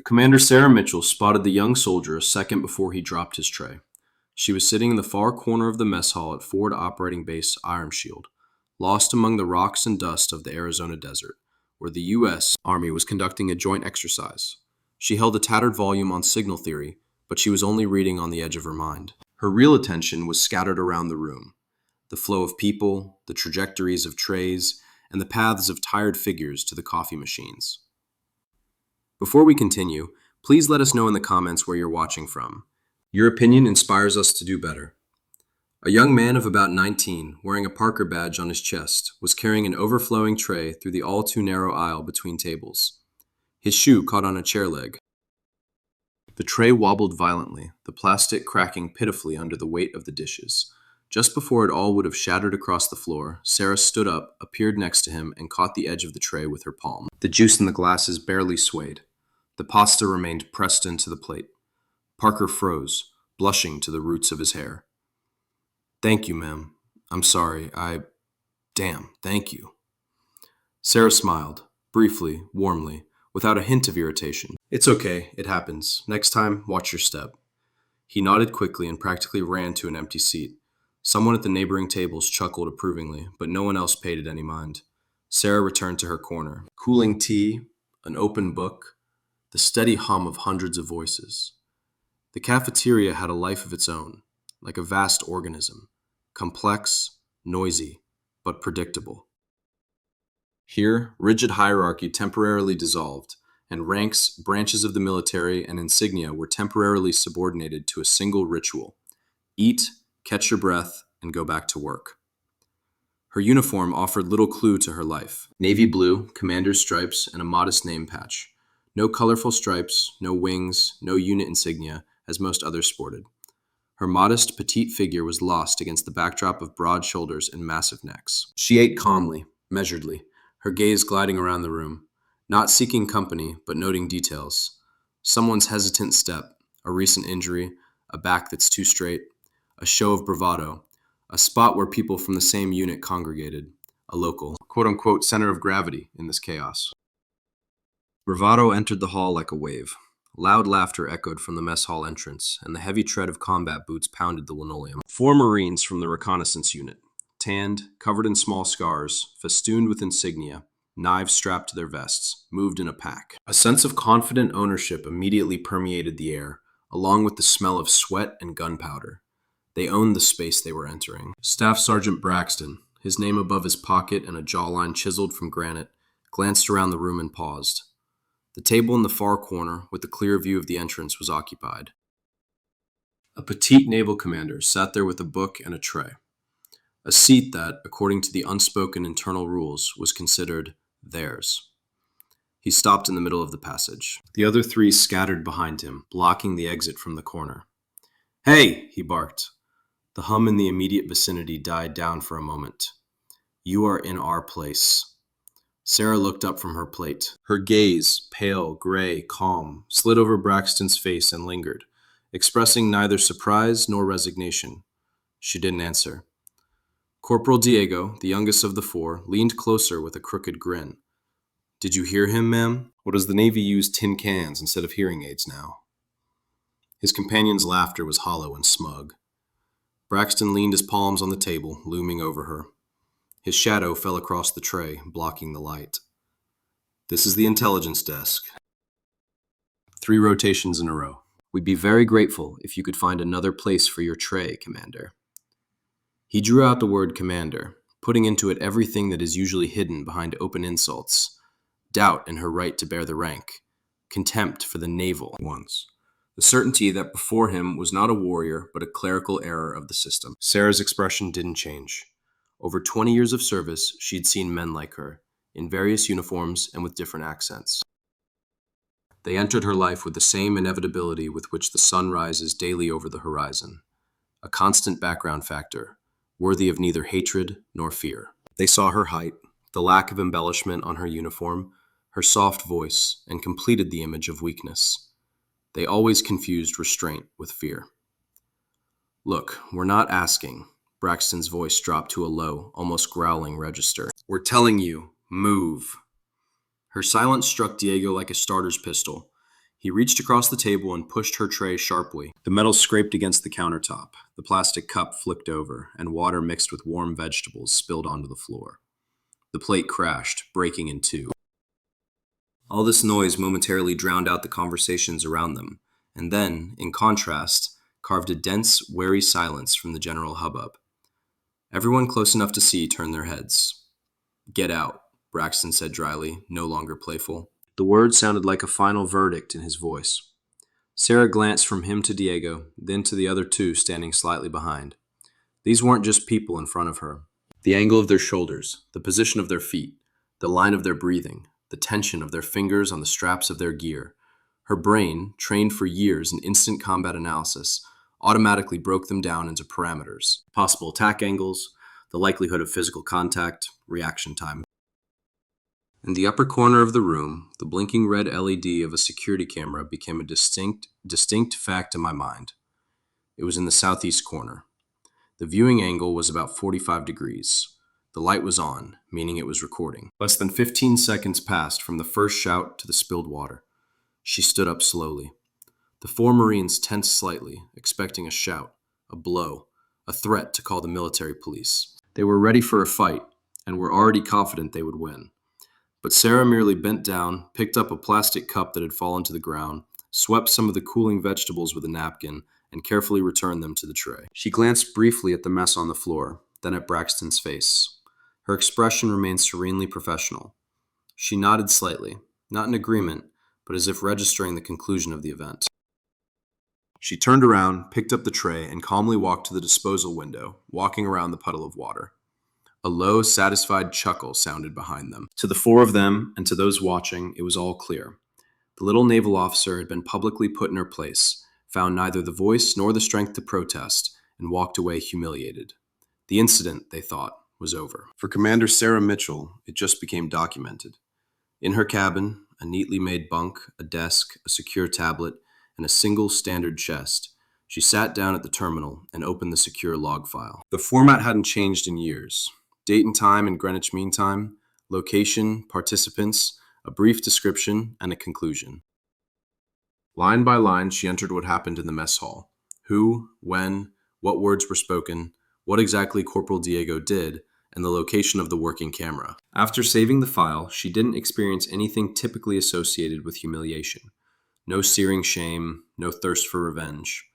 Commander Sarah Mitchell spotted the young soldier a second before he dropped his tray. She was sitting in the far corner of the mess hall at Forward Operating Base Iron Shield, lost among the rocks and dust of the Arizona desert, where the U.S. Army was conducting a joint exercise. She held a tattered volume on signal theory, but she was only reading on the edge of her mind. Her real attention was scattered around the room. The flow of people, the trajectories of trays, and the paths of tired figures to the coffee machines. Before we continue, please let us know in the comments where you're watching from. Your opinion inspires us to do better. A young man of about 19, wearing a Parker badge on his chest, was carrying an overflowing tray through the all-too-narrow aisle between tables. His shoe caught on a chair leg. The tray wobbled violently, the plastic cracking pitifully under the weight of the dishes. Just before it all would have shattered across the floor, Sarah stood up, appeared next to him, and caught the edge of the tray with her palm. The juice in the glasses barely swayed. The pasta remained pressed into the plate. Parker froze, blushing to the roots of his hair. "Thank you, ma'am. I'm sorry. Damn, thank you." Sarah smiled, briefly, warmly, without a hint of irritation. "It's okay. It happens. Next time, watch your step." He nodded quickly and practically ran to an empty seat. Someone at the neighboring tables chuckled approvingly, but no one else paid it any mind. Sarah returned to her corner. Cooling tea, an open book, the steady hum of hundreds of voices. The cafeteria had a life of its own, like a vast organism, complex, noisy, but predictable. Here, rigid hierarchy temporarily dissolved, and ranks, branches of the military, and insignia were temporarily subordinated to a single ritual: eat, catch your breath, and go back to work. Her uniform offered little clue to her life. Navy blue, commander's stripes, and a modest name patch. No colorful stripes, no wings, no unit insignia, as most others sported. Her modest, petite figure was lost against the backdrop of broad shoulders and massive necks. She ate calmly, measuredly, her gaze gliding around the room, not seeking company, but noting details. Someone's hesitant step, a recent injury, a back that's too straight, a show of bravado, a spot where people from the same unit congregated, a local, quote-unquote, center of gravity in this chaos. Bravado entered the hall like a wave. Loud laughter echoed from the mess hall entrance, and the heavy tread of combat boots pounded the linoleum. 4 Marines from the reconnaissance unit, tanned, covered in small scars, festooned with insignia, knives strapped to their vests, moved in a pack. A sense of confident ownership immediately permeated the air, along with the smell of sweat and gunpowder. They owned the space they were entering. Staff Sergeant Braxton, his name above his pocket and a jawline chiseled from granite, glanced around the room and paused. The table in the far corner, with the clear view of the entrance, was occupied. A petite naval commander sat there with a book and a tray. A seat that, according to the unspoken internal rules, was considered theirs. He stopped in the middle of the passage. The other 3 scattered behind him, blocking the exit from the corner. "Hey!" he barked. The hum in the immediate vicinity died down for a moment. "You are in our place." Sarah looked up from her plate. Her gaze, pale, gray, calm, slid over Braxton's face and lingered, expressing neither surprise nor resignation. She didn't answer. Corporal Diego, the youngest of the 4, leaned closer with a crooked grin. "Did you hear him, ma'am? Or does the Navy use tin cans instead of hearing aids now?" His companion's laughter was hollow and smug. Braxton leaned his palms on the table, looming over her. His shadow fell across the tray, blocking the light. "This is the intelligence desk. 3 rotations in a row. We'd be very grateful if you could find another place for your tray, Commander." He drew out the word commander, putting into it everything that is usually hidden behind open insults: doubt in her right to bear the rank, contempt for the naval ones, the certainty that before him was not a warrior but a clerical error of the system. Sarah's expression didn't change. Over 20 years of service, she'd seen men like her, in various uniforms and with different accents. They entered her life with the same inevitability with which the sun rises daily over the horizon, a constant background factor, worthy of neither hatred nor fear. They saw her height, the lack of embellishment on her uniform, her soft voice, and completed the image of weakness. They always confused restraint with fear. "Look, we're not asking." Braxton's voice dropped to a low, almost growling register. "We're telling you, move." Her silence struck Diego like a starter's pistol. He reached across the table and pushed her tray sharply. The metal scraped against the countertop. The plastic cup flicked over, and water mixed with warm vegetables spilled onto the floor. The plate crashed, breaking in two. All this noise momentarily drowned out the conversations around them, and then, in contrast, carved a dense, wary silence from the general hubbub. Everyone close enough to see turned their heads. "Get out," Braxton said dryly, no longer playful. The words sounded like a final verdict in his voice. Sarah glanced from him to Diego, then to the other two standing slightly behind. These weren't just people in front of her. The angle of their shoulders, the position of their feet, the line of their breathing, the tension of their fingers on the straps of their gear. Her brain, trained for years in instant combat analysis, automatically broke them down into parameters: possible attack angles, the likelihood of physical contact, reaction time. In the upper corner of the room, the blinking red LED of a security camera became a distinct fact in my mind. It was in the southeast corner. The viewing angle was about 45 degrees. The light was on, meaning it was recording. Less than 15 seconds passed from the first shout to the spilled water. She stood up slowly. The four Marines tensed slightly, expecting a shout, a blow, a threat to call the military police. They were ready for a fight, and were already confident they would win. But Sarah merely bent down, picked up a plastic cup that had fallen to the ground, swept some of the cooling vegetables with a napkin, and carefully returned them to the tray. She glanced briefly at the mess on the floor, then at Braxton's face. Her expression remained serenely professional. She nodded slightly, not in agreement, but as if registering the conclusion of the event. She turned around, picked up the tray, and calmly walked to the disposal window, walking around the puddle of water. A low, satisfied chuckle sounded behind them. To the four of them, and to those watching, it was all clear. The little naval officer had been publicly put in her place, found neither the voice nor the strength to protest, and walked away humiliated. The incident, they thought, was over. For Commander Sarah Mitchell, it just became documented. In her cabin, a neatly made bunk, a desk, a secure tablet, and a single standard chest, she sat down at the terminal and opened the secure log file. The format hadn't changed in years. Date and time in Greenwich Mean Time, location, participants, a brief description, and a conclusion. Line by line, she entered what happened in the mess hall. Who, when, what words were spoken, what exactly Corporal Diego did, and the location of the working camera. After saving the file, she didn't experience anything typically associated with humiliation. No searing shame, no thirst for revenge.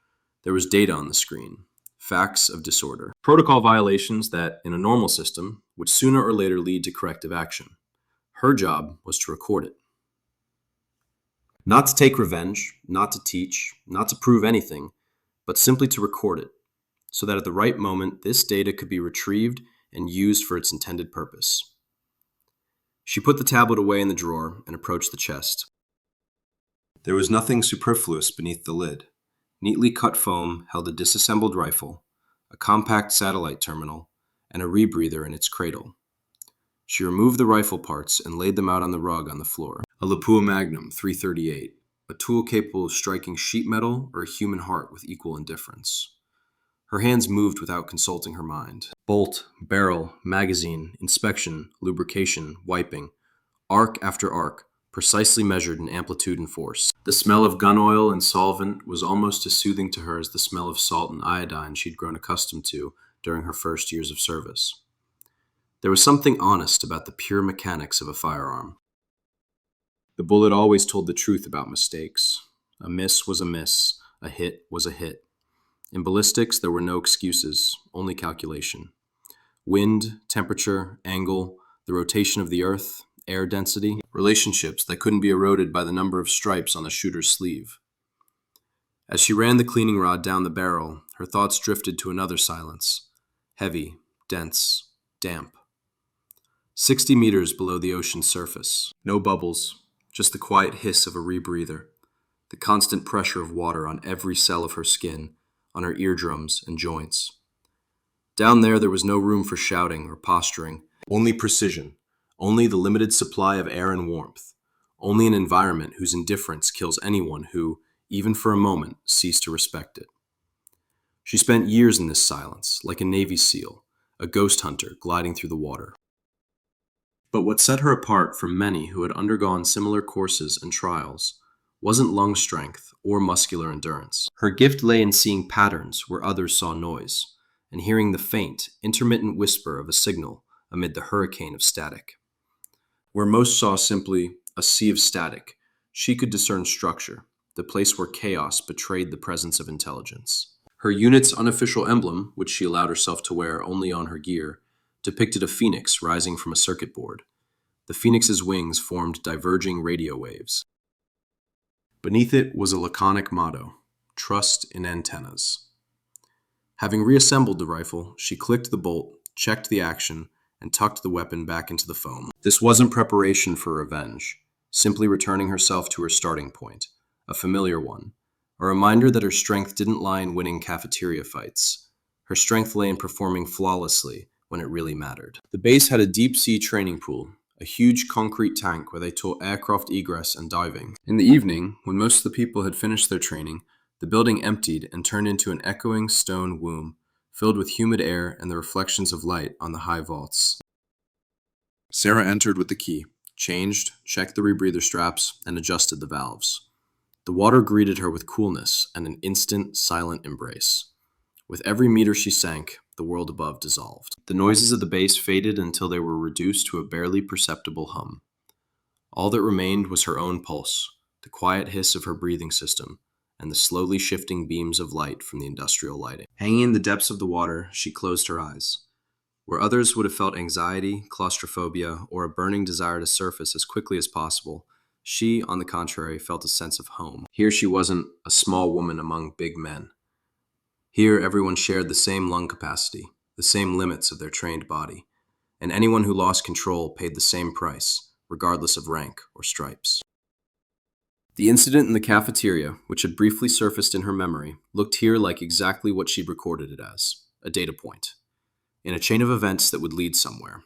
There was data on the screen. Facts of disorder. Protocol violations that, in a normal system, would sooner or later lead to corrective action. Her job was to record it. Not to take revenge, not to teach, not to prove anything, but simply to record it, so that at the right moment, this data could be retrieved and used for its intended purpose. She put the tablet away in the drawer and approached the chest. There was nothing superfluous beneath the lid. Neatly cut foam held a disassembled rifle, a compact satellite terminal, and a rebreather in its cradle. She removed the rifle parts and laid them out on the rug on the floor. A Lapua Magnum 338, a tool capable of striking sheet metal or a human heart with equal indifference. Her hands moved without consulting her mind. Bolt, barrel, magazine, inspection, lubrication, wiping, arc after arc, precisely measured in amplitude and force. The smell of gun oil and solvent was almost as soothing to her as the smell of salt and iodine she'd grown accustomed to during her first years of service. There was something honest about the pure mechanics of a firearm. The bullet always told the truth about mistakes. A miss was a miss, a hit was a hit. In ballistics, there were no excuses, only calculation. Wind, temperature, angle, the rotation of the earth, air density, relationships that couldn't be eroded by the number of stripes on the shooter's sleeve. As she ran the cleaning rod down the barrel, her thoughts drifted to another silence, heavy, dense, damp. 60 meters below the ocean's surface. No bubbles, just the quiet hiss of a rebreather, the constant pressure of water on every cell of her skin, on her eardrums and joints. Down there was no room for shouting or posturing, only precision. Only the limited supply of air and warmth. Only an environment whose indifference kills anyone who, even for a moment, ceased to respect it. She spent years in this silence, like a Navy SEAL, a ghost hunter gliding through the water. But what set her apart from many who had undergone similar courses and trials wasn't lung strength or muscular endurance. Her gift lay in seeing patterns where others saw noise, and hearing the faint, intermittent whisper of a signal amid the hurricane of static. Where most saw simply a sea of static, she could discern structure, the place where chaos betrayed the presence of intelligence. Her unit's unofficial emblem, which she allowed herself to wear only on her gear, depicted a phoenix rising from a circuit board. The phoenix's wings formed diverging radio waves. Beneath it was a laconic motto: "Trust in antennas." Having reassembled the rifle, she clicked the bolt, checked the action, and tucked the weapon back into the foam. This wasn't preparation for revenge, simply returning herself to her starting point, a familiar one, a reminder that her strength didn't lie in winning cafeteria fights. Her strength lay in performing flawlessly when it really mattered. The base had a deep-sea training pool, a huge concrete tank where they taught aircraft egress and diving. In the evening, when most of the people had finished their training, the building emptied and turned into an echoing stone womb, filled with humid air and the reflections of light on the high vaults. Sarah entered with the key, changed, checked the rebreather straps, and adjusted the valves. The water greeted her with coolness and an instant, silent embrace. With every meter she sank, the world above dissolved. The noises of the base faded until they were reduced to a barely perceptible hum. All that remained was her own pulse, the quiet hiss of her breathing system, and the slowly shifting beams of light from the industrial lighting. Hanging in the depths of the water, she closed her eyes. Where others would have felt anxiety, claustrophobia, or a burning desire to surface as quickly as possible, she, on the contrary, felt a sense of home. Here she wasn't a small woman among big men. Here everyone shared the same lung capacity, the same limits of their trained body, and anyone who lost control paid the same price, regardless of rank or stripes. The incident in the cafeteria, which had briefly surfaced in her memory, looked here like exactly what she'd recorded it as, a data point, in a chain of events that would lead somewhere.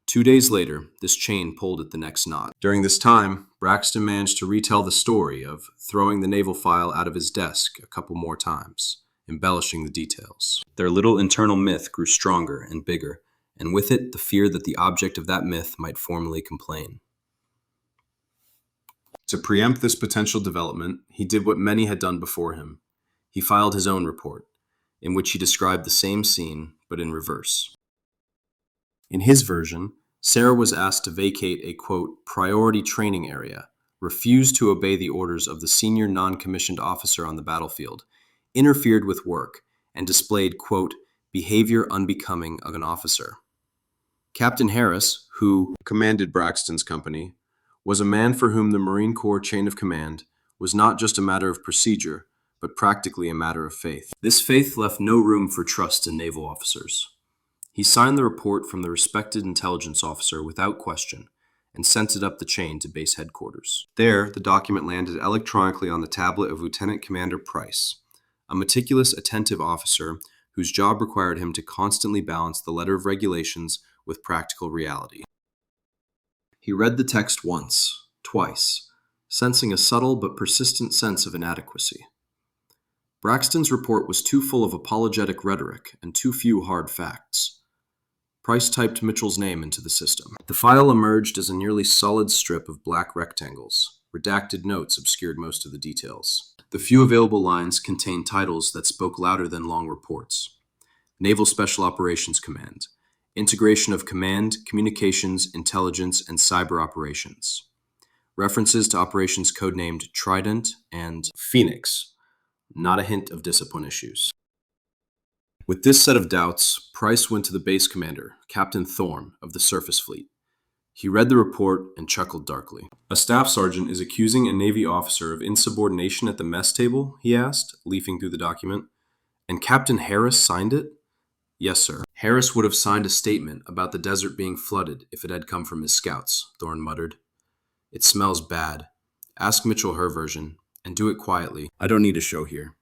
2 days later, this chain pulled at the next knot. During this time, Braxton managed to retell the story of throwing the naval file out of his desk a couple more times, embellishing the details. Their little internal myth grew stronger and bigger, and with it the fear that the object of that myth might formally complain. To preempt this potential development, he did what many had done before him. He filed his own report, in which he described the same scene, but in reverse. In his version, Sarah was asked to vacate a, quote, priority training area, refused to obey the orders of the senior non-commissioned officer on the battlefield, interfered with work, and displayed, quote, behavior unbecoming of an officer. Captain Harris, who commanded Braxton's company, was a man for whom the Marine Corps chain of command was not just a matter of procedure, but practically a matter of faith. This faith left no room for trust in naval officers. He signed the report from the respected intelligence officer without question and sent it up the chain to base headquarters. There, the document landed electronically on the tablet of Lieutenant Commander Price, a meticulous, attentive officer whose job required him to constantly balance the letter of regulations with practical reality. He read the text once, twice, sensing a subtle but persistent sense of inadequacy. Braxton's report was too full of apologetic rhetoric and too few hard facts. Price typed Mitchell's name into the system. The file emerged as a nearly solid strip of black rectangles. Redacted notes obscured most of the details. The few available lines contained titles that spoke louder than long reports. Naval Special Operations Command, Integration of Command, Communications, Intelligence, and Cyber Operations. References to operations codenamed Trident and Phoenix. Not a hint of discipline issues. With this set of doubts, Price went to the base commander, Captain Thorne, of the Surface Fleet. He read the report and chuckled darkly. A staff sergeant is accusing a Navy officer of insubordination at the mess table, he asked, leafing through the document. And Captain Harris signed it? Yes, sir. Harris would have signed a statement about the desert being flooded if it had come from his scouts, Thorne muttered. It smells bad. Ask Mitchell her version, and do it quietly. I don't need a show here.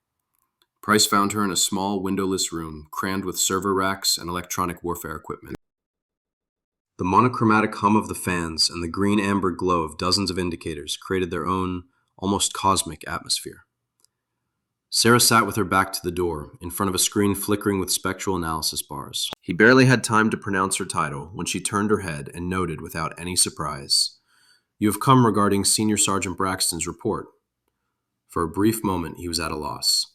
Price found her in a small, windowless room, crammed with server racks and electronic warfare equipment. The monochromatic hum of the fans and the green-amber glow of dozens of indicators created their own, almost cosmic atmosphere. Sarah sat with her back to the door, in front of a screen flickering with spectral analysis bars. He barely had time to pronounce her title when she turned her head and noted without any surprise, "You have come regarding Senior Sergeant Braxton's report. For a brief moment, he was at a loss.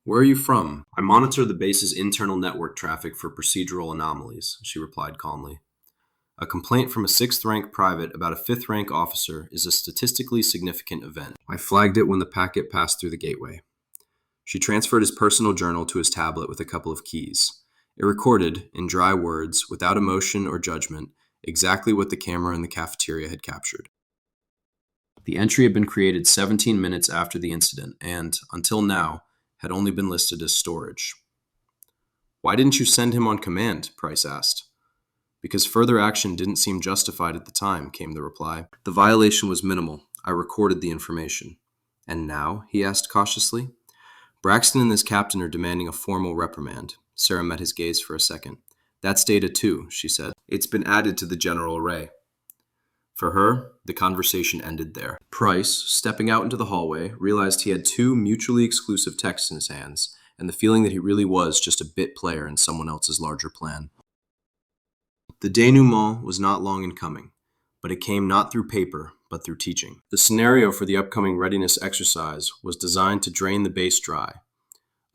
"Where are you from?" "I monitor the base's internal network traffic for procedural anomalies," she replied calmly. "A complaint from a 6th-rank private about a 5th-rank officer is a statistically significant event. I flagged it when the packet passed through the gateway." She transferred his personal journal to his tablet with a couple of keys. It recorded, in dry words, without emotion or judgment, exactly what the camera in the cafeteria had captured. The entry had been created 17 minutes after the incident and, until now, had only been listed as storage. "Why didn't you send him on command?" Price asked. "Because further action didn't seem justified at the time," came the reply. "The violation was minimal. I recorded the information." "And now?" he asked cautiously. "Braxton and his captain are demanding a formal reprimand." Sarah met his gaze for a second. "That's data too," she said. "It's been added to the general array." For her, the conversation ended there. Price, stepping out into the hallway, realized he had two mutually exclusive texts in his hands, and the feeling that he really was just a bit player in someone else's larger plan. The denouement was not long in coming, but it came not through paper, but through teaching. The scenario for the upcoming readiness exercise was designed to drain the base dry.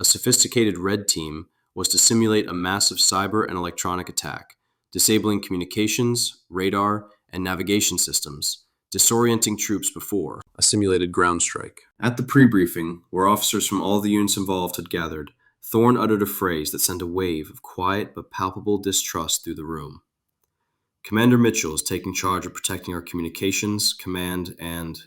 A sophisticated red team was to simulate a massive cyber and electronic attack, disabling communications, radar, and navigation systems, disorienting troops before a simulated ground strike. At the pre-briefing, where officers from all the units involved had gathered, Thorne uttered a phrase that sent a wave of quiet but palpable distrust through the room. "Commander Mitchell is taking charge of protecting our communications, command, and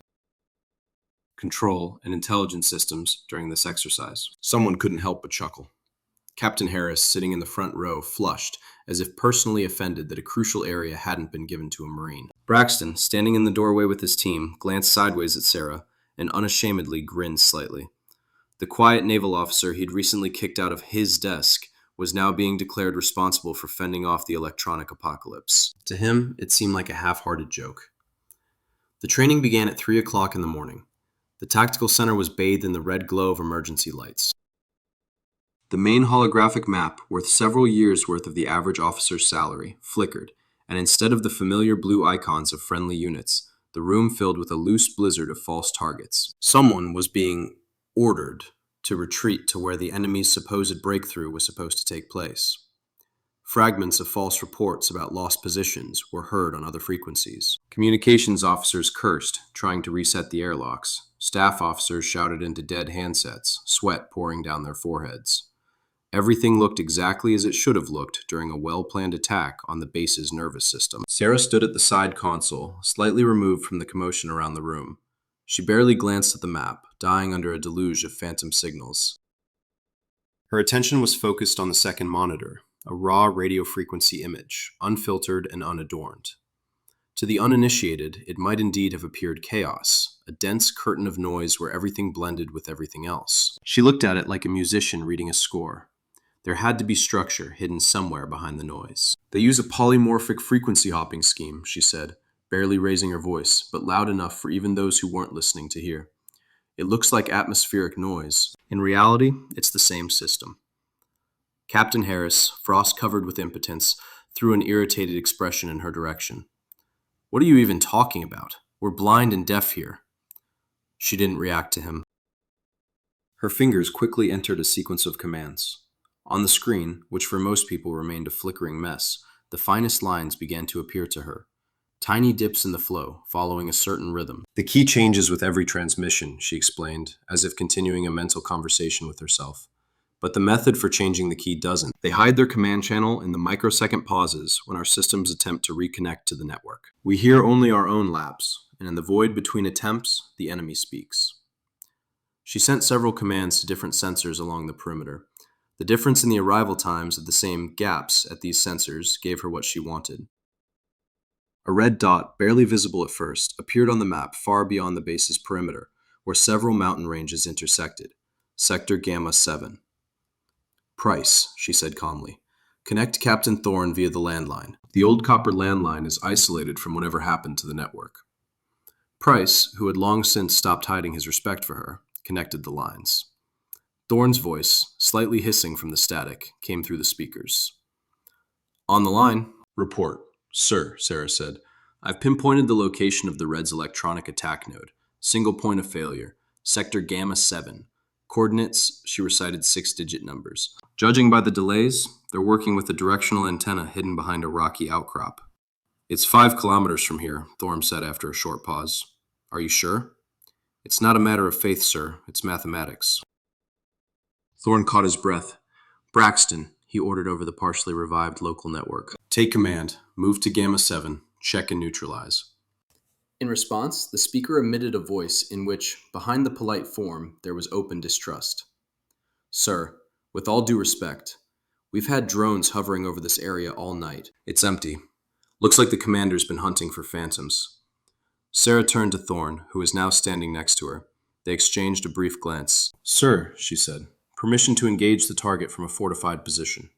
control and intelligence systems during this exercise." Someone couldn't help but chuckle. Captain Harris, sitting in the front row, flushed, as if personally offended that a crucial area hadn't been given to a Marine. Braxton, standing in the doorway with his team, glanced sideways at Sarah and unashamedly grinned slightly. The quiet naval officer he'd recently kicked out of his desk was now being declared responsible for fending off the electronic apocalypse. To him, it seemed like a half-hearted joke. The training began at 3 o'clock in the morning. The tactical center was bathed in the red glow of emergency lights. The main holographic map, worth several years' worth of the average officer's salary, flickered, and instead of the familiar blue icons of friendly units, the room filled with a loose blizzard of false targets. Someone was being ordered to retreat to where the enemy's supposed breakthrough was supposed to take place. Fragments of false reports about lost positions were heard on other frequencies. Communications officers cursed, trying to reset the airlocks. Staff officers shouted into dead handsets, sweat pouring down their foreheads. Everything looked exactly as it should have looked during a well-planned attack on the base's nervous system. Sarah stood at the side console, slightly removed from the commotion around the room. She barely glanced at the map, dying under a deluge of phantom signals. Her attention was focused on the second monitor, a raw radio frequency image, unfiltered and unadorned. To the uninitiated, it might indeed have appeared chaos, a dense curtain of noise where everything blended with everything else. She looked at it like a musician reading a score. There had to be structure hidden somewhere behind the noise. "They use a polymorphic frequency hopping scheme," she said, barely raising her voice, but loud enough for even those who weren't listening to hear. "It looks like atmospheric noise. In reality, it's the same system." Captain Harris, frost-covered with impotence, threw an irritated expression in her direction. "What are you even talking about? We're blind and deaf here." She didn't react to him. Her fingers quickly entered a sequence of commands. On the screen, which for most people remained a flickering mess, the finest lines began to appear to her. Tiny dips in the flow, following a certain rhythm. "The key changes with every transmission," she explained, as if continuing a mental conversation with herself. "But the method for changing the key doesn't. They hide their command channel in the microsecond pauses when our systems attempt to reconnect to the network. We hear only our own lapse, and in the void between attempts, the enemy speaks." She sent several commands to different sensors along the perimeter. The difference in the arrival times of the same gaps at these sensors gave her what she wanted. A red dot, barely visible at first, appeared on the map far beyond the base's perimeter, where several mountain ranges intersected. Sector Gamma 7. "Price," she said calmly. "Connect Captain Thorne via the landline. The old copper landline is isolated from whatever happened to the network." Price, who had long since stopped hiding his respect for her, connected the lines. Thorne's voice, slightly hissing from the static, came through the speakers. "On the line." "Report, sir," Sarah said. "I've pinpointed the location of the Red's electronic attack node. Single point of failure. Sector Gamma 7. Coordinates, she recited 6-digit numbers. Judging by the delays, they're working with a directional antenna hidden behind a rocky outcrop. It's 5 kilometers from here, Thorne said after a short pause. Are you sure? It's not a matter of faith, sir. It's mathematics. Thorne caught his breath. Braxton, he ordered over the partially revived local network. Take command. Move to Gamma 7. Check and neutralize. In response, the speaker emitted a voice in which, behind the polite form, there was open distrust. Sir, with all due respect, we've had drones hovering over this area all night. It's empty. Looks like the commander's been hunting for phantoms. Sarah turned to Thorne, who was now standing next to her. They exchanged a brief glance. Sir, she said, permission to engage the target from a fortified position.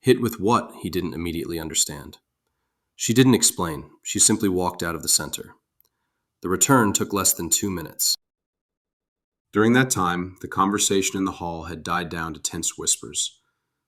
Hit with what? He didn't immediately understand. She didn't explain. She simply walked out of the center. The return took less than 2 minutes. During that time, the conversation in the hall had died down to tense whispers.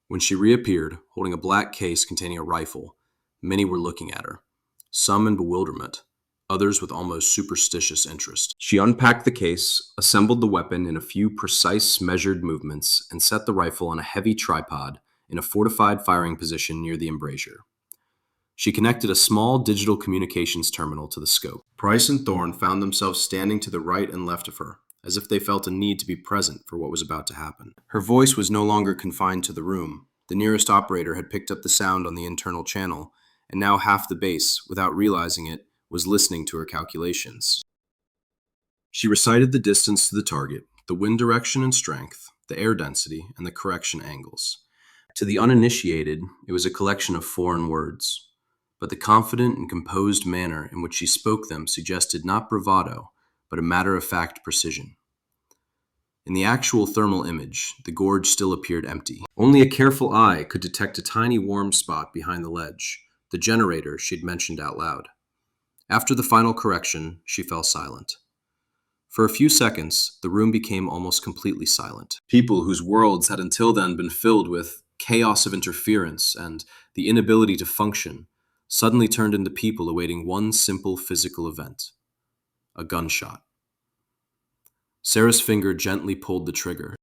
When she reappeared, holding a black case containing a rifle, many were looking at her, some in bewilderment, others with almost superstitious interest. She unpacked the case, assembled the weapon in a few precise, measured movements, and set the rifle on a heavy tripod in a fortified firing position near the embrasure. She connected a small digital communications terminal to the scope. Price and Thorne found themselves standing to the right and left of her, as if they felt a need to be present for what was about to happen. Her voice was no longer confined to the room. The nearest operator had picked up the sound on the internal channel, and now half the base, without realizing it, was listening to her calculations. She recited the distance to the target, the wind direction and strength, the air density, and the correction angles. To the uninitiated, it was a collection of foreign words. But the confident and composed manner in which she spoke them suggested not bravado, but a matter-of-fact precision. In the actual thermal image, the gorge still appeared empty. Only a careful eye could detect a tiny warm spot behind the ledge, the generator she'd mentioned out loud. After the final correction, she fell silent. For a few seconds, the room became almost completely silent. People whose worlds had until then been filled with chaos of interference and the inability to function suddenly turned into people awaiting one simple physical event: a gunshot. Sarah's finger gently pulled the trigger.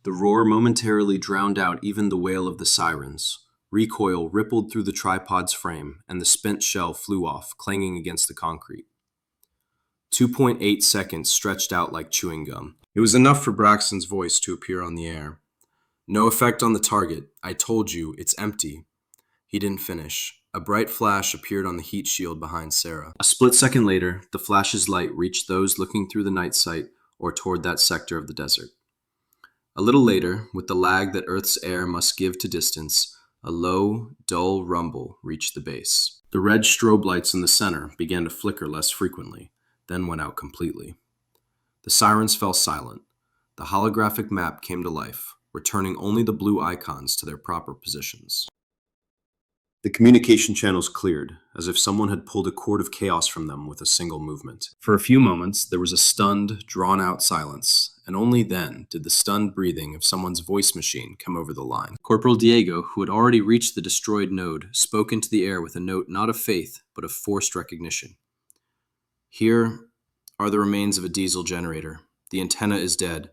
The roar momentarily drowned out even the wail of the sirens. Recoil rippled through the tripod's frame, and the spent shell flew off, clanging against the concrete. 2.8 seconds stretched out like chewing gum. It was enough for Braxton's voice to appear on the air. No effect on the target. I told you, it's empty. He didn't finish. A bright flash appeared on the heat shield behind Sarah. A split second later, the flash's light reached those looking through the night sight or toward that sector of the desert. A little later, with the lag that Earth's air must give to distance, a low, dull rumble reached the base. The red strobe lights in the center began to flicker less frequently, then went out completely. The sirens fell silent. The holographic map came to life, returning only the blue icons to their proper positions. The communication channels cleared, as if someone had pulled a cord of chaos from them with a single movement. For a few moments, there was a stunned, drawn-out silence, and only then did the stunned breathing of someone's voice machine come over the line. Corporal Diego, who had already reached the destroyed node, spoke into the air with a note not of faith, but of forced recognition. Here are the remains of a diesel generator. The antenna is dead.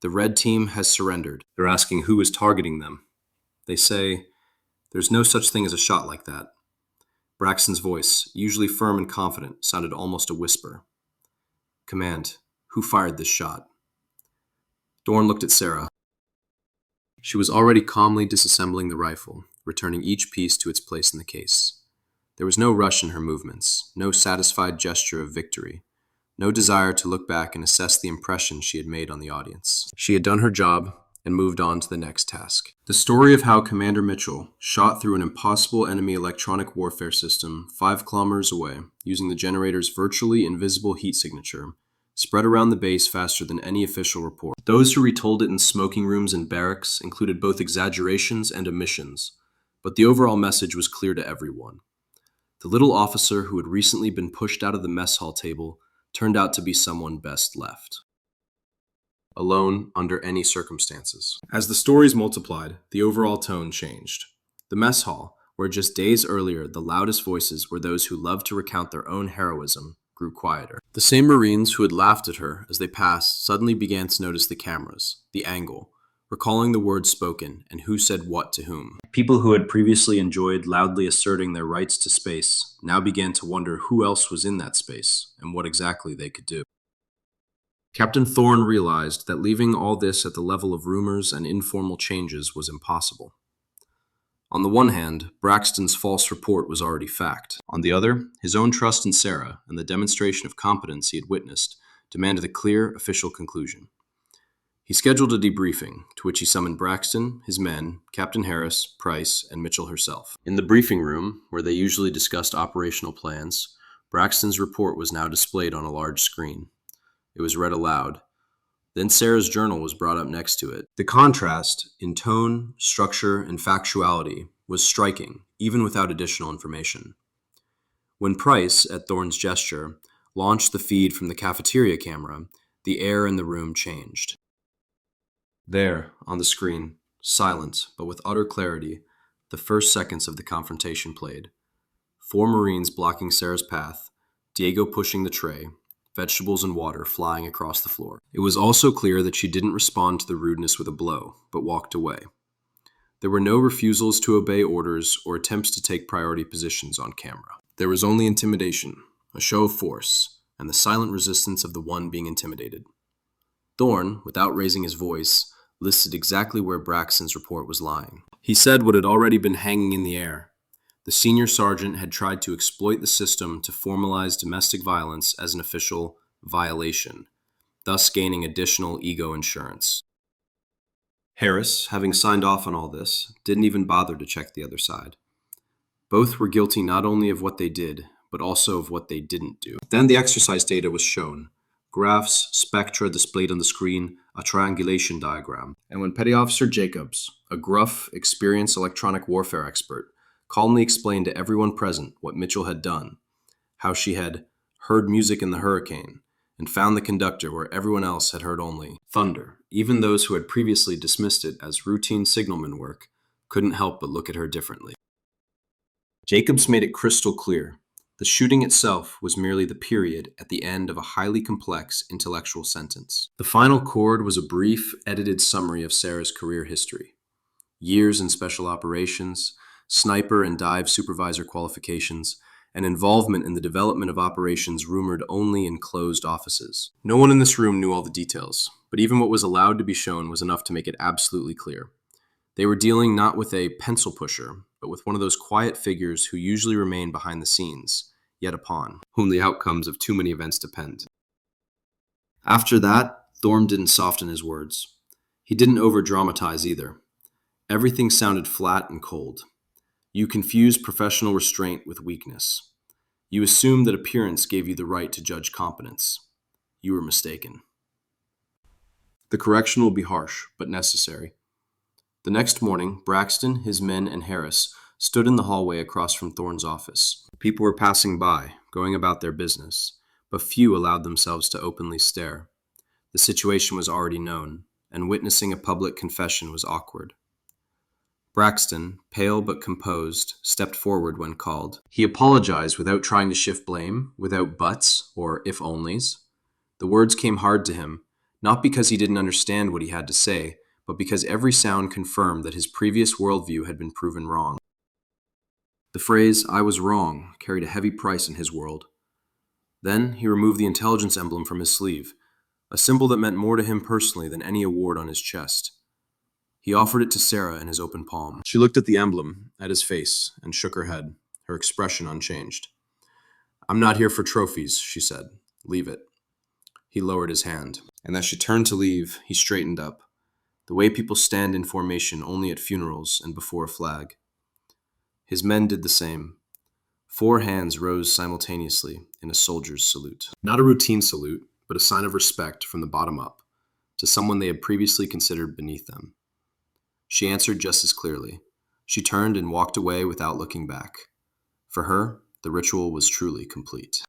The red team has surrendered. They're asking who is targeting them. They say, there's no such thing as a shot like that. Braxton's voice, usually firm and confident, sounded almost a whisper. Command, who fired this shot? Dorn looked at Sarah. She was already calmly disassembling the rifle, returning each piece to its place in the case. There was no rush in her movements, no satisfied gesture of victory, no desire to look back and assess the impression she had made on the audience. She had done her job and moved on to the next task. The story of how Commander Mitchell shot through an impossible enemy electronic warfare system 5 kilometers away using the generator's virtually invisible heat signature spread around the base faster than any official report. Those who retold it in smoking rooms and barracks included both exaggerations and omissions, but the overall message was clear to everyone. The little officer who had recently been pushed out of the mess hall table turned out to be someone best left alone under any circumstances. As the stories multiplied, the overall tone changed. The mess hall, where just days earlier the loudest voices were those who loved to recount their own heroism, grew quieter. The same Marines who had laughed at her as they passed suddenly began to notice the cameras, the angle, recalling the words spoken and who said what to whom. People who had previously enjoyed loudly asserting their rights to space now began to wonder who else was in that space and what exactly they could do. Captain Thorne realized that leaving all this at the level of rumors and informal changes was impossible. On the one hand, Braxton's false report was already fact. On the other, his own trust in Sarah and the demonstration of competence he had witnessed demanded a clear, official conclusion. He scheduled a debriefing, to which he summoned Braxton, his men, Captain Harris, Price, and Mitchell herself. In the briefing room, where they usually discussed operational plans, Braxton's report was now displayed on a large screen. It was read aloud. Then Sarah's journal was brought up next to it. The contrast in tone, structure, and factuality was striking, even without additional information. When Price, at Thorne's gesture, launched the feed from the cafeteria camera, the air in the room changed. There, on the screen, silent but with utter clarity, the first seconds of the confrontation played. 4 Marines blocking Sarah's path, Diego pushing the tray, vegetables and water flying across the floor. It was also clear that she didn't respond to the rudeness with a blow, but walked away. There were no refusals to obey orders or attempts to take priority positions on camera. There was only intimidation, a show of force, and the silent resistance of the one being intimidated. Thorne, without raising his voice, listed exactly where Braxton's report was lying. He said what had already been hanging in the air. The senior sergeant had tried to exploit the system to formalize domestic violence as an official violation, thus gaining additional ego insurance. Harris, having signed off on all this, didn't even bother to check the other side. Both were guilty not only of what they did, but also of what they didn't do. Then the exercise data was shown. Graphs, spectra displayed on the screen, a triangulation diagram. And when Petty Officer Jacobs, a gruff, experienced electronic warfare expert, calmly explained to everyone present what Mitchell had done, how she had heard music in the hurricane, and found the conductor where everyone else had heard only thunder. Even those who had previously dismissed it as routine signalman work couldn't help but look at her differently. Jacobs made it crystal clear. The shooting itself was merely the period at the end of a highly complex intellectual sentence. The final chord was a brief, edited summary of Sarah's career history. Years in special operations, sniper and dive supervisor qualifications, and involvement in the development of operations rumored only in closed offices. No one in this room knew all the details, but even what was allowed to be shown was enough to make it absolutely clear. They were dealing not with a pencil pusher, but with one of those quiet figures who usually remain behind the scenes, yet upon whom the outcomes of too many events depend. After that, Thorne didn't soften his words. He didn't over-dramatize either. Everything sounded flat and cold. You confused professional restraint with weakness. You assumed that appearance gave you the right to judge competence. You were mistaken. The correction will be harsh, but necessary. The next morning, Braxton, his men, and Harris stood in the hallway across from Thorne's office. People were passing by, going about their business, but few allowed themselves to openly stare. The situation was already known, and witnessing a public confession was awkward. Braxton, pale but composed, stepped forward when called. He apologized without trying to shift blame, without buts or if-onlys. The words came hard to him, not because he didn't understand what he had to say, but because every sound confirmed that his previous worldview had been proven wrong. The phrase, "I was wrong," carried a heavy price in his world. Then he removed the intelligence emblem from his sleeve, a symbol that meant more to him personally than any award on his chest. He offered it to Sarah in his open palm. She looked at the emblem, at his face, and shook her head, her expression unchanged. "I'm not here for trophies," she said. "Leave it." He lowered his hand, and as she turned to leave, he straightened up, the way people stand in formation only at funerals and before a flag. His men did the same. 4 hands rose simultaneously in a soldier's salute. Not a routine salute, but a sign of respect from the bottom up, to someone they had previously considered beneath them. She answered just as clearly. She turned and walked away without looking back. For her, the ritual was truly complete.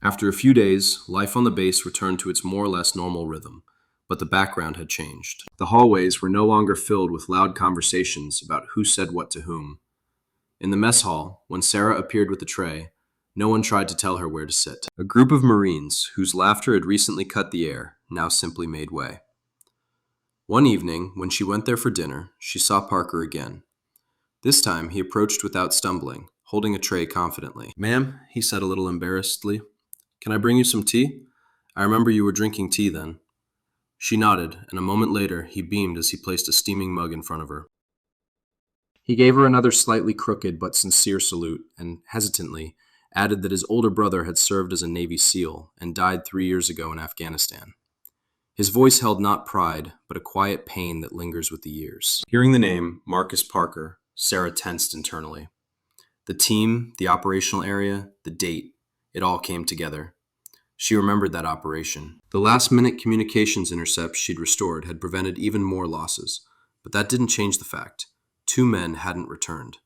After a few days, life on the base returned to its more or less normal rhythm, but the background had changed. The hallways were no longer filled with loud conversations about who said what to whom. In the mess hall, when Sarah appeared with the tray, No one tried to tell her where to sit. A group of Marines, whose laughter had recently cut the air, now simply made way. One evening, when she went there for dinner, she saw Parker again. This time, he approached without stumbling, holding a tray confidently. "Ma'am," he said a little embarrassedly, "can I bring you some tea? I remember you were drinking tea then." She nodded, and a moment later, he beamed as he placed a steaming mug in front of her. He gave her another slightly crooked but sincere salute, and hesitantly added that his older brother had served as a Navy SEAL and died 3 years ago in Afghanistan. His voice held not pride, but a quiet pain that lingers with the years. Hearing the name, Marcus Parker, Sarah tensed internally. The team, the operational area, the date, it all came together. She remembered that operation. The last-minute communications intercepts she'd restored had prevented even more losses, but that didn't change the fact. 2 men hadn't returned.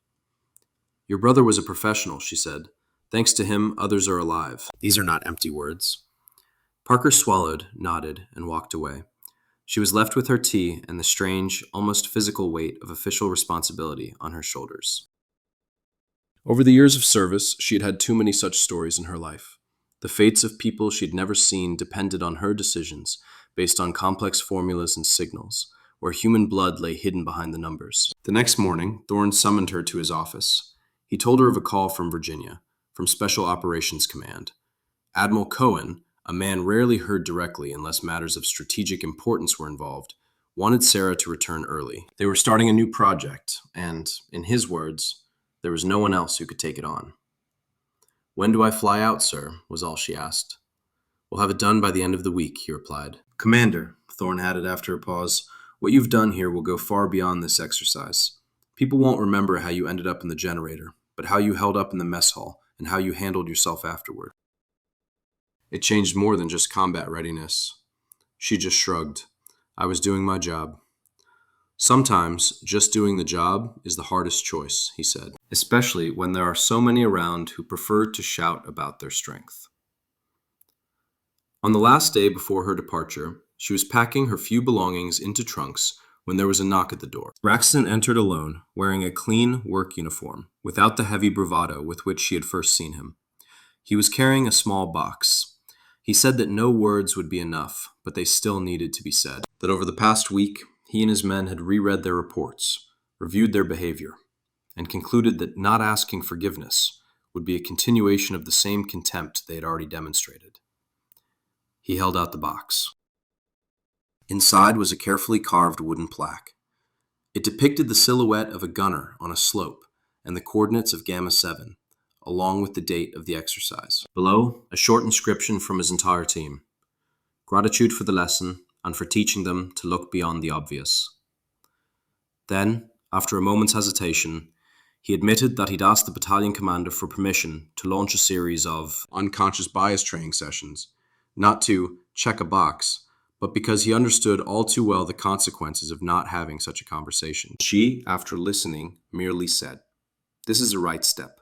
"Your brother was a professional," she said. "Thanks to him, others are alive." These are not empty words. Parker swallowed, nodded, and walked away. She was left with her tea and the strange, almost physical weight of official responsibility on her shoulders. Over the years of service, she had had too many such stories in her life. The fates of people she'd never seen depended on her decisions, based on complex formulas and signals, where human blood lay hidden behind the numbers. The next morning, Thorne summoned her to his office. He told her of a call from Virginia, from Special Operations Command. Admiral Cohen, a man rarely heard directly unless matters of strategic importance were involved, wanted Sarah to return early. They were starting a new project, and, in his words, there was no one else who could take it on. "When do I fly out, sir?" was all she asked. "We'll have it done by the end of the week," he replied. "Commander," Thorne added after a pause, "what you've done here will go far beyond this exercise. People won't remember how you ended up in the generator, but how you held up in the mess hall and how you handled yourself afterward. It changed more than just combat readiness." She just shrugged. "I was doing my job." "Sometimes just doing the job is the hardest choice," he said, "especially when there are so many around who prefer to shout about their strength." On the last day before her departure, she was packing her few belongings into trunks when there was a knock at the door. Braxton entered alone, wearing a clean work uniform, without the heavy bravado with which she had first seen him. He was carrying a small box. He said that no words would be enough, but they still needed to be said. That over the past week, he and his men had reread their reports, reviewed their behavior, and concluded that not asking forgiveness would be a continuation of the same contempt they had already demonstrated. He held out the box. Inside was a carefully carved wooden plaque. It depicted the silhouette of a gunner on a slope and the coordinates of Gamma 7, along with the date of the exercise. Below, a short inscription from his entire team. "Gratitude for the lesson and for teaching them to look beyond the obvious." Then, after a moment's hesitation, he admitted that he'd asked the battalion commander for permission to launch a series of unconscious bias training sessions, not to check a box, but because he understood all too well the consequences of not having such a conversation. She, after listening, merely said, "This is a right step.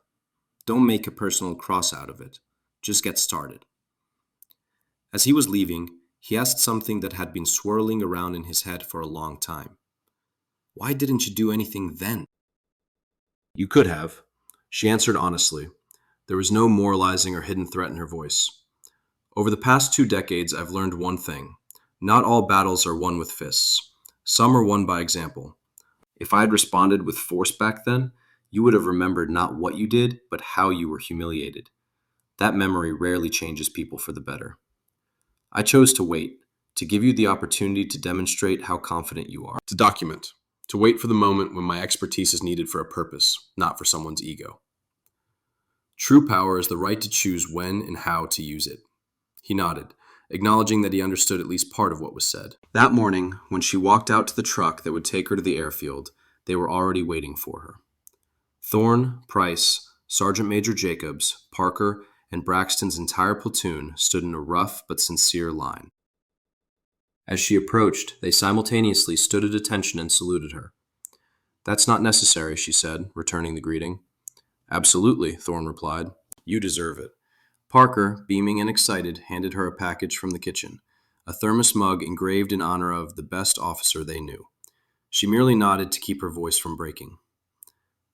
Don't make a personal cross out of it. Just get started." As he was leaving, he asked something that had been swirling around in his head for a long time. "Why didn't you do anything then?" "You could have," she answered honestly. There was no moralizing or hidden threat in her voice. "Over the past 2 decades, I've learned one thing. Not all battles are won with fists. Some are won by example. If I had responded with force back then, you would have remembered not what you did, but how you were humiliated. That memory rarely changes people for the better. I chose to wait, to give you the opportunity to demonstrate how confident you are. To document, to wait for the moment when my expertise is needed for a purpose, not for someone's ego. True power is the right to choose when and how to use it." He nodded, acknowledging that he understood at least part of what was said. That morning, when she walked out to the truck that would take her to the airfield, they were already waiting for her. Thorne, Price, Sergeant Major Jacobs, Parker, and Braxton's entire platoon stood in a rough but sincere line. As she approached, they simultaneously stood at attention and saluted her. "That's not necessary," she said, returning the greeting. "Absolutely," Thorne replied. "You deserve it." Parker, beaming and excited, handed her a package from the kitchen, a thermos mug engraved in honor of the best officer they knew. She merely nodded to keep her voice from breaking.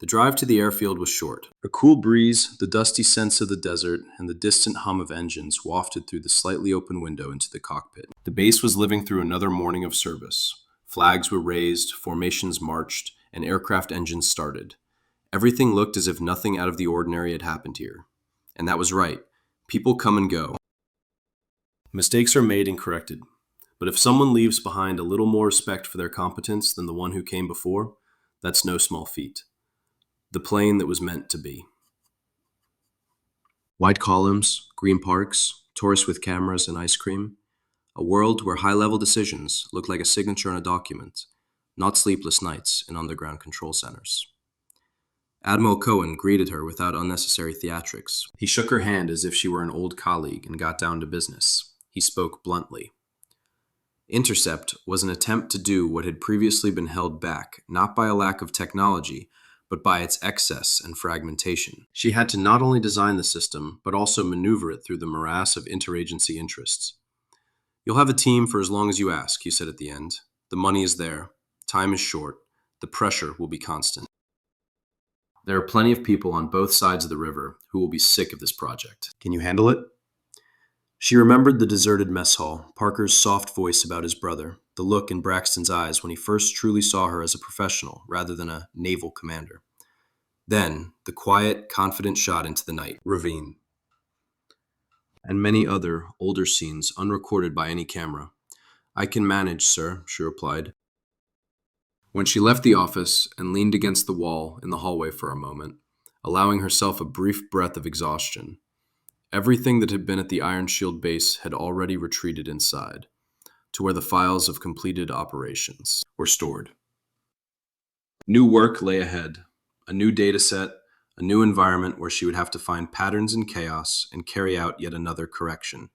The drive to the airfield was short. A cool breeze, the dusty scents of the desert, and the distant hum of engines wafted through the slightly open window into the cockpit. The base was living through another morning of service. Flags were raised, formations marched, and aircraft engines started. Everything looked as if nothing out of the ordinary had happened here. And that was right. People come and go. Mistakes are made and corrected. But if someone leaves behind a little more respect for their competence than the one who came before, that's no small feat. The plane that was meant to be. White columns, green parks, tourists with cameras and ice cream. A world where high-level decisions look like a signature on a document, not sleepless nights in underground control centers. Admiral Cohen greeted her without unnecessary theatrics. He shook her hand as if she were an old colleague and got down to business. He spoke bluntly. Intercept was an attempt to do what had previously been held back, not by a lack of technology, but by its excess and fragmentation. She had to not only design the system, but also maneuver it through the morass of interagency interests. You'll have a team for as long as you ask, he said at the end. The money is there. Time is short. The pressure will be constant. There are plenty of people on both sides of the river who will be sick of this project. Can you handle it? She remembered the deserted mess hall, Parker's soft voice about his brother, the look in Braxton's eyes when he first truly saw her as a professional rather than a naval commander. Then, the quiet, confident shot into the night, ravine, and many other, older scenes unrecorded by any camera. I can manage, sir, she replied. When she left the office and leaned against the wall in the hallway for a moment, allowing herself a brief breath of exhaustion, everything that had been at the Iron Shield base had already retreated inside, to where the files of completed operations were stored. New work lay ahead, a new data set, a new environment where she would have to find patterns in chaos and carry out yet another correction,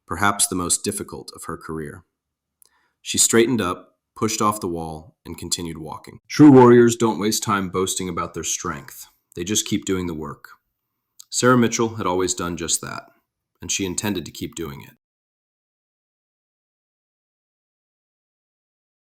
perhaps the most difficult of her career. She straightened up, pushed off the wall, and continued walking. True warriors don't waste time boasting about their strength. They just keep doing the work. Sarah Mitchell had always done just that, and she intended to keep doing it.